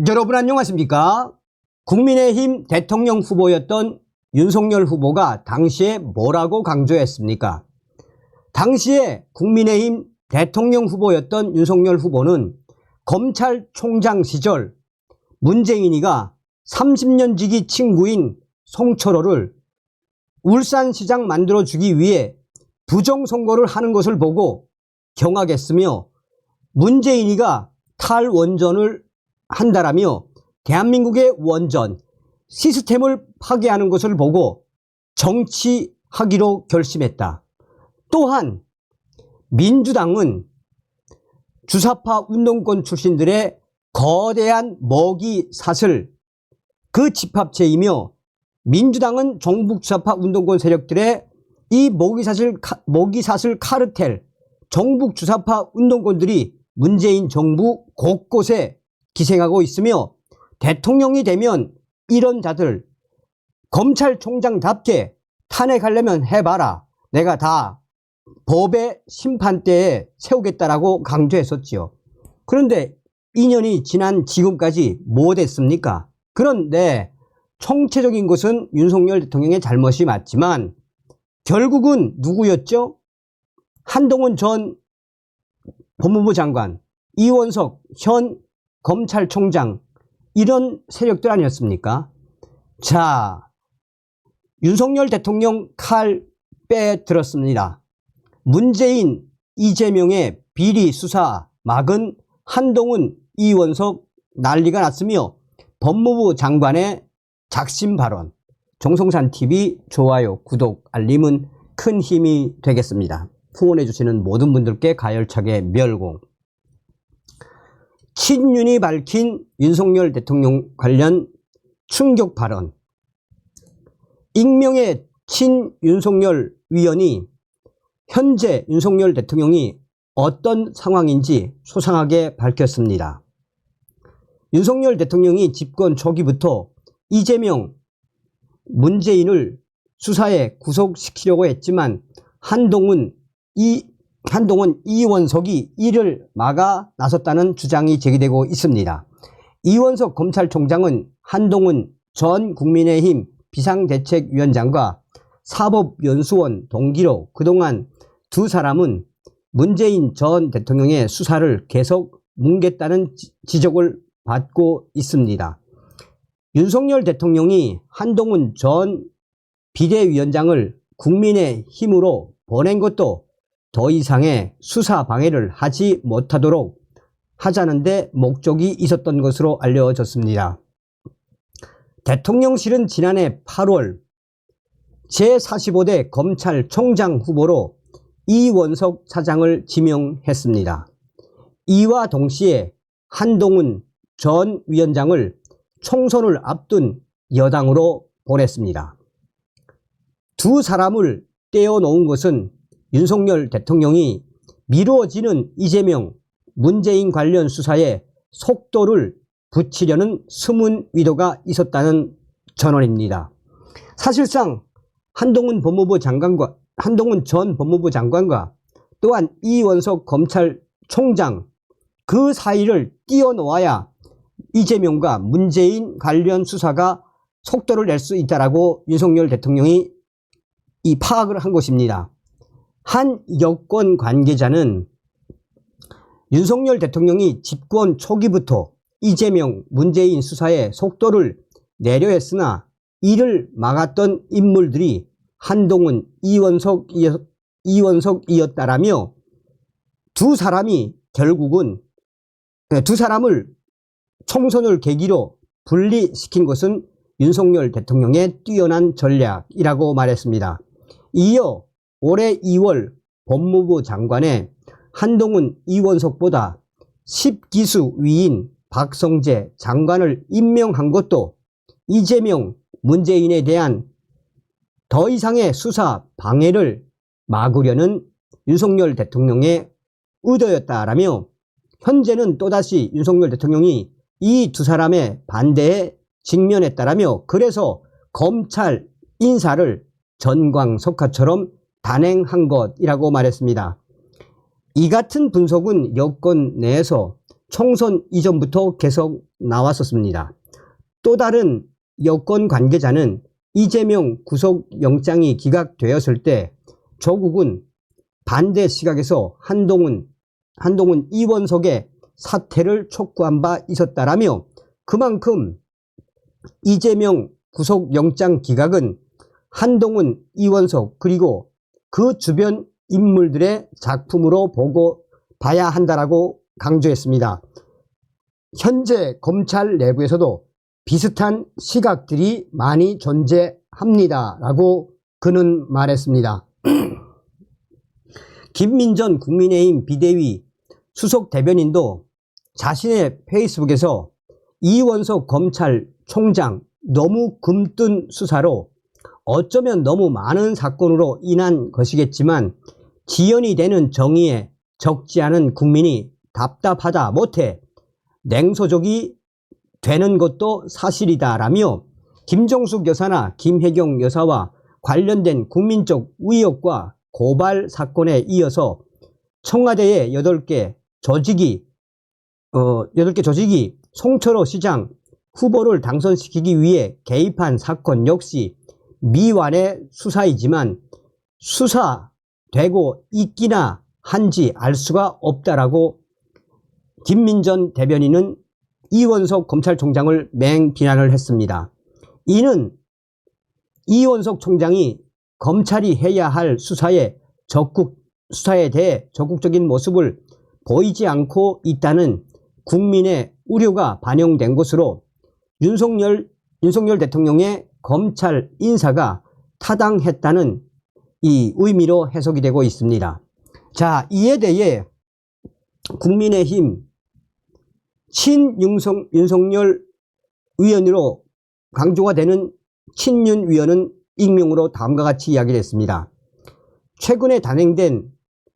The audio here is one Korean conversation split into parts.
여러분 안녕하십니까? 국민의힘 대통령 후보였던 윤석열 후보가 당시에 뭐라고 강조했습니까? 당시에 국민의힘 대통령 후보였던 윤석열 후보는 검찰총장 시절 문재인이가 30년 지기 친구인 송철호를 울산시장 만들어주기 위해 부정선거를 하는 것을 보고 경악했으며, 문재인이가 탈원전을 한다라며 대한민국의 원전 시스템을 파괴하는 것을 보고 정치하기로 결심했다. 또한 민주당은 주사파 운동권 출신들의 거대한 먹이사슬 그 집합체이며, 민주당은 종북 주사파 운동권 세력들의 이 먹이사슬 카르텔 종북 주사파 운동권들이 문재인 정부 곳곳에 기생하고 있으며, 대통령이 되면 이런 자들 검찰총장답게 탄핵하려면 해봐라, 내가 다 법의 심판대에 세우겠다라고 강조했었지요. 그런데 2년이 지난 지금까지 뭐 됐습니까? 그런데 총체적인 것은 윤석열 대통령의 잘못이 맞지만 결국은 누구였죠? 한동훈 전 법무부 장관, 이원석 현 검찰총장, 이런 세력들 아니었습니까? 자, 윤석열 대통령 칼 빼들었습니다. 문재인, 이재명의 비리 수사 막은 한동훈, 이원석 난리가 났으며, 법무부 장관의 작심 발언. 정성산TV 좋아요, 구독, 알림은 큰 힘이 되겠습니다. 후원해 주시는 모든 분들께 가열차게 멸공. 친윤이 밝힌 윤석열 대통령 관련 충격 발언. 익명의 친윤석열 위원이 현재 윤석열 대통령이 어떤 상황인지 소상하게 밝혔습니다. 윤석열 대통령이 집권 초기부터 이재명, 문재인을 수사에 구속시키려고 했지만 한동훈, 이원석이 이를 막아 나섰다는 주장이 제기되고 있습니다. 이원석 검찰총장은 한동훈 전 국민의힘 비상대책위원장과 사법연수원 동기로 그동안 두 사람은 문재인 전 대통령의 수사를 계속 뭉갰다는 지적을 받고 있습니다. 윤석열 대통령이 한동훈 전 비대위원장을 국민의힘으로 보낸 것도 더 이상의 수사 방해를 하지 못하도록 하자는데 목적이 있었던 것으로 알려졌습니다. 대통령실은 지난해 8월 제45대 검찰총장 후보로 이원석 차장을 지명했습니다. 이와 동시에 한동훈 전 위원장을 총선을 앞둔 여당으로 보냈습니다. 두 사람을 떼어놓은 것은 윤석열 대통령이 미뤄지는 이재명, 문재인 관련 수사에 속도를 붙이려는 숨은 의도가 있었다는 전언입니다. 사실상 한동훈 전 법무부 장관과 또한 이원석 검찰총장 그 사이를 띄어놓아야 이재명과 문재인 관련 수사가 속도를 낼 수 있다라고 윤석열 대통령이 파악을 한 것입니다. 한 여권 관계자는 윤석열 대통령이 집권 초기부터 이재명, 문재인 수사에 속도를 내려 했으나 이를 막았던 인물들이 한동훈, 이원석이었다라며 두 사람이 결국은 두 사람을 총선을 계기로 분리시킨 것은 윤석열 대통령의 뛰어난 전략이라고 말했습니다. 이어 올해 2월 법무부 장관에 한동훈, 이원석보다 10기수 위인 박성재 장관을 임명한 것도 이재명, 문재인에 대한 더 이상의 수사 방해를 막으려는 윤석열 대통령의 의도였다라며, 현재는 또다시 윤석열 대통령이 이 두 사람의 반대에 직면했다라며, 그래서 검찰 인사를 전광석화처럼 단행한 것이라고 말했습니다. 이 같은 분석은 여권 내에서 총선 이전부터 계속 나왔었습니다. 또 다른 여권 관계자는 이재명 구속영장이 기각되었을 때 조국은 반대 시각에서 한동훈 이원석의 사퇴를 촉구한 바 있었다라며 그만큼 이재명 구속영장 기각은 한동훈, 이원석 그리고 그 주변 인물들의 작품으로 봐야 한다라고 강조했습니다. 현재 검찰 내부에서도 비슷한 시각들이 많이 존재합니다라고 그는 말했습니다. 김민전 국민의힘 비대위 수석 대변인도 자신의 페이스북에서 이원석 검찰총장 너무 금뜬 수사로 어쩌면 너무 많은 사건으로 인한 것이겠지만 지연이 되는 정의에 적지 않은 국민이 답답하다 못해 냉소적이 되는 것도 사실이다라며 김정숙 여사나 김혜경 여사와 관련된 국민적 의혹과 고발 사건에 이어서 청와대의 8개 조직이 송철호 시장 후보를 당선시키기 위해 개입한 사건 역시 미완의 수사이지만 수사되고 있기나 한지 알 수가 없다라고 김민전 대변인은 이원석 검찰총장을 맹비난을 했습니다. 이는 이원석 총장이 검찰이 해야 할 수사에 대해 적극적인 모습을 보이지 않고 있다는 국민의 우려가 반영된 것으로 윤석열 대통령의 검찰 인사가 타당했다는 이 의미로 해석이 되고 있습니다. 자, 이에 대해 국민의힘 친윤석열 위원으로 강조가 되는 친윤 위원은 익명으로 다음과 같이 이야기를 했습니다. 최근에 단행된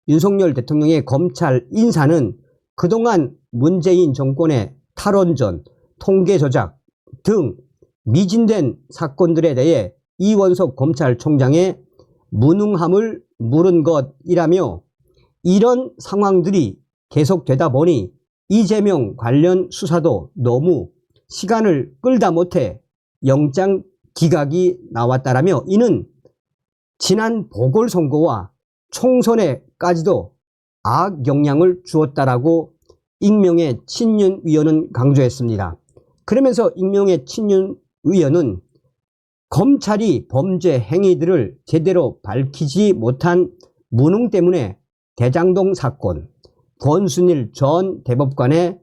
윤석열 대통령의 검찰 인사는 그동안 문재인 정권의 탈원전, 통계 조작 등 미진된 사건들에 대해 이원석 검찰총장의 무능함을 물은 것이라며 이런 상황들이 계속되다 보니 이재명 관련 수사도 너무 시간을 끌다 못해 영장 기각이 나왔다라며 이는 지난 보궐선거와 총선에까지도 악영향을 주었다라고 익명의 친윤 위원은 강조했습니다. 그러면서 익명의 친윤 위원은 검찰이 범죄 행위들을 제대로 밝히지 못한 무능 때문에 대장동 사건, 권순일 전 대법관의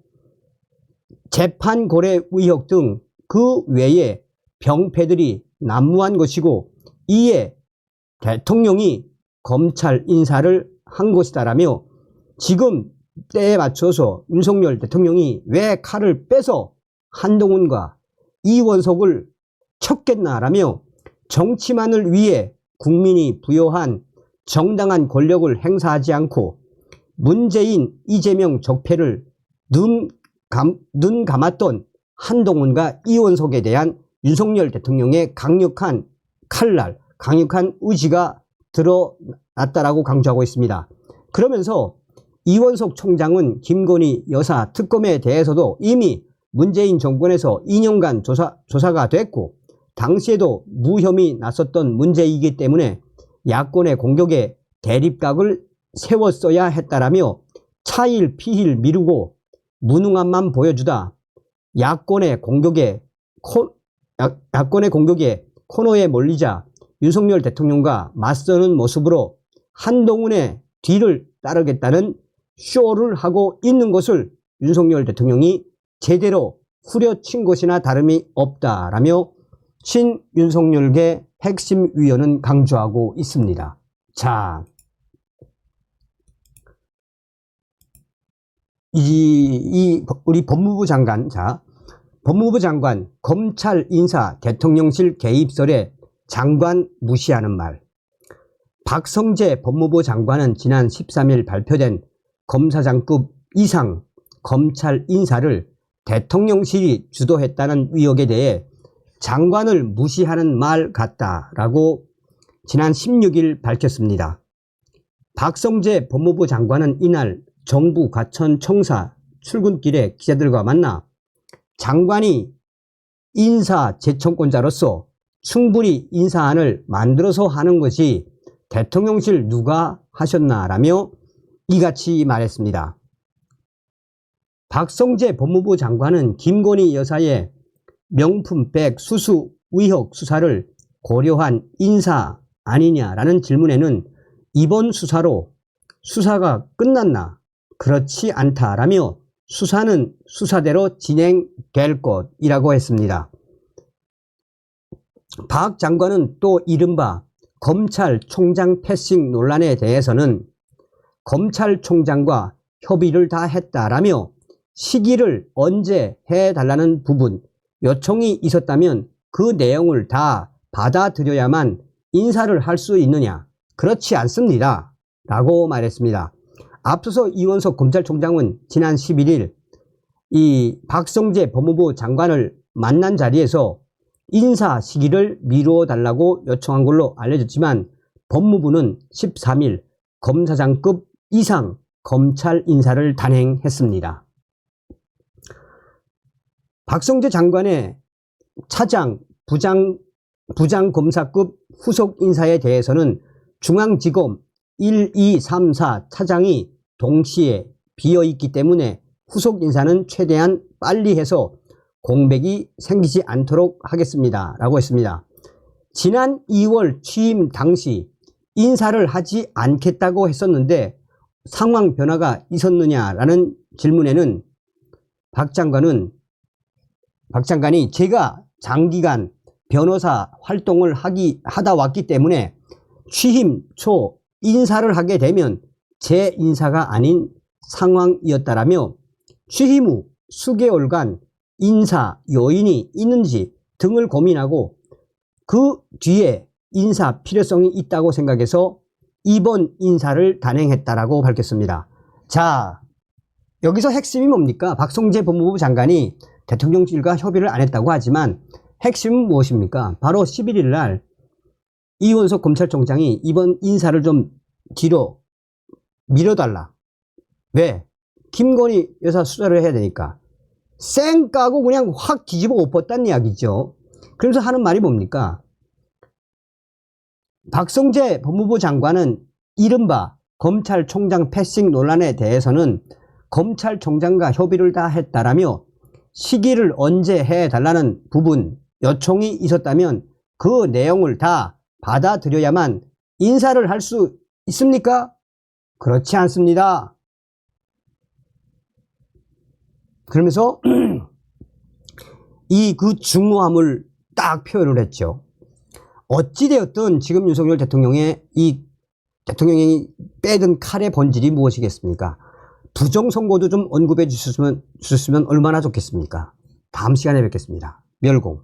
재판 고래 의혹 등 그 외에 병폐들이 난무한 것이고 이에 대통령이 검찰 인사를 한 것이다라며 지금 때에 맞춰서 윤석열 대통령이 왜 칼을 빼서 한동훈과 이원석을 쳤겠나라며 정치만을 위해 국민이 부여한 정당한 권력을 행사하지 않고 문재인, 이재명 적폐를 눈 감았던 한동훈과 이원석에 대한 윤석열 대통령의 강력한 칼날, 강력한 의지가 드러났다라고 강조하고 있습니다. 그러면서 이원석 총장은 김건희 여사 특검에 대해서도 이미 문재인 정권에서 2년간 조사가 됐고 당시에도 무혐의 났었던 문제이기 때문에 야권의 공격에 대립각을 세웠어야 했다라며 차일 피일 미루고 무능함만 보여주다 야권의 공격에 코너에 몰리자 윤석열 대통령과 맞서는 모습으로 한동훈의 뒤를 따르겠다는 쇼를 하고 있는 것을 윤석열 대통령이 제대로 후려친 것이나 다름이 없다라며 친윤석열계 핵심 위원은 강조하고 있습니다. 자, 우리 법무부 장관, 검찰 인사 대통령실 개입설에 장관 무시하는 말. 박성재 법무부 장관은 지난 13일 발표된 검사장급 이상 검찰 인사를 대통령실이 주도했다는 의혹에 대해 장관을 무시하는 말 같다라고 지난 16일 밝혔습니다. 박성재 법무부 장관은 이날 정부 과천청사 출근길에 기자들과 만나 장관이 인사 제청권자로서 충분히 인사안을 만들어서 하는 것이 대통령실 누가 하셨나라며 이같이 말했습니다. 박성재 법무부 장관은 김건희 여사의 명품백 수수 의혹 수사를 고려한 인사 아니냐라는 질문에는 이번 수사로 수사가 끝났나? 그렇지 않다라며 수사는 수사대로 진행될 것이라고 했습니다. 박 장관은 또 이른바 검찰총장 패싱 논란에 대해서는 검찰총장과 협의를 다 했다라며 시기를 언제 해달라는 부분 요청이 있었다면 그 내용을 다 받아들여야만 인사를 할 수 있느냐? 그렇지 않습니다. 라고 말했습니다. 앞서서 이원석 검찰총장은 지난 11일 이 박성재 법무부 장관을 만난 자리에서 인사 시기를 미루어 달라고 요청한 걸로 알려졌지만 법무부는 13일 검사장급 이상 검찰 인사를 단행했습니다. 박성재 장관의 차장, 부장검사급 후속 인사에 대해서는 중앙지검 1, 2, 3, 4 차장이 동시에 비어있기 때문에 후속 인사는 최대한 빨리 해서 공백이 생기지 않도록 하겠습니다. 라고 했습니다. 지난 2월 취임 당시 인사를 하지 않겠다고 했었는데 상황 변화가 있었느냐라는 질문에는 박 장관이 제가 장기간 변호사 활동을 하다 왔기 때문에 취임 초 인사를 하게 되면 제 인사가 아닌 상황이었다라며 취임 후 수개월간 인사 요인이 있는지 등을 고민하고 그 뒤에 인사 필요성이 있다고 생각해서 이번 인사를 단행했다라고 밝혔습니다. 자, 여기서 핵심이 뭡니까? 박성재 법무부 장관이 대통령실과 협의를 안 했다고 하지만 핵심은 무엇입니까? 바로 11일 날 이원석 검찰총장이 이번 인사를 좀 뒤로 밀어달라. 왜? 김건희 여사 수사를 해야 되니까. 쌩 까고 그냥 확 뒤집어 엎었다는 이야기죠. 그러면서 하는 말이 뭡니까? 박성재 법무부 장관은 이른바 검찰총장 패싱 논란에 대해서는 검찰총장과 협의를 다 했다라며 시기를 언제 해달라는 부분 요청이 있었다면 그 내용을 다 받아들여야만 인사를 할 수 있습니까? 그렇지 않습니다. 그러면서 이 그 중요함을 딱 표현을 했죠. 어찌되었든 지금 윤석열 대통령의 대통령이 빼든 칼의 본질이 무엇이겠습니까? 부정선거도 좀 언급해 주셨으면 얼마나 좋겠습니까? 다음 시간에 뵙겠습니다. 멸공.